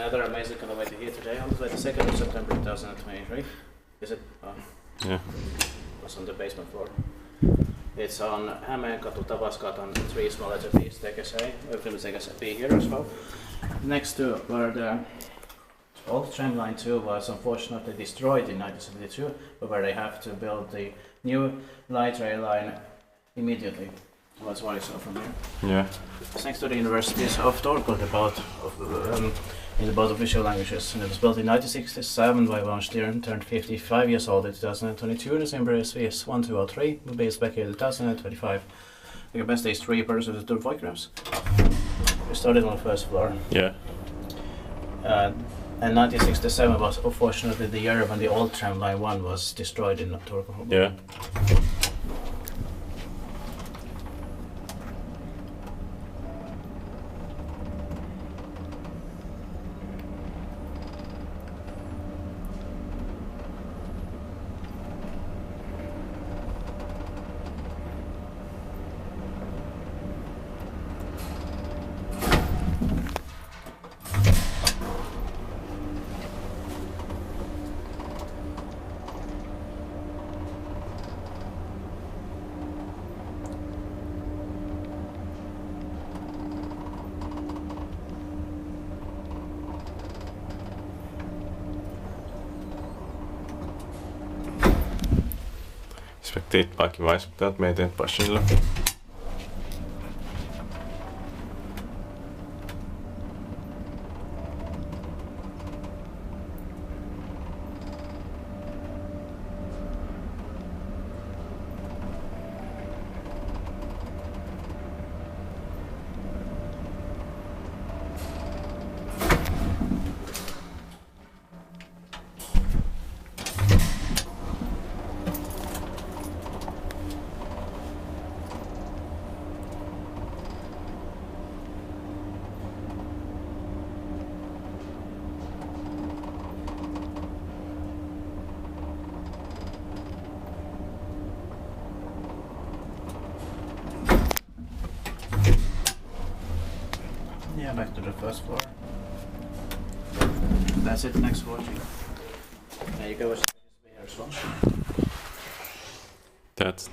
another amazing innovator here today on the 22nd of September 2023. Is it? Yeah. It's on the basement floor. It's on Hämeenkatu, Tavaskatan, 3 small letter B's, take a say. We're going to take a B here as well. Next to where the old tram line 2 was unfortunately destroyed in 1972, but where they have to build the new light rail line immediately. That's what I saw from here. Yeah. It's next to the universities of Turku, in the both official languages. And it was built in 1967 by ValmetSchlieren, turned 55 years old in 2022. The symbol is VS1203, will be back in 2025. The capacity is 3 persons to 2 photographs. We started on the first floor. Yeah. And 1967 was unfortunately the year when the old tram line 1 was destroyed in Turku. Yeah. Respekteert vaikka vaisuttajat meidän passilla. Yeah, back to the first floor. That's it, next watching. Yeah, you go here as well. That's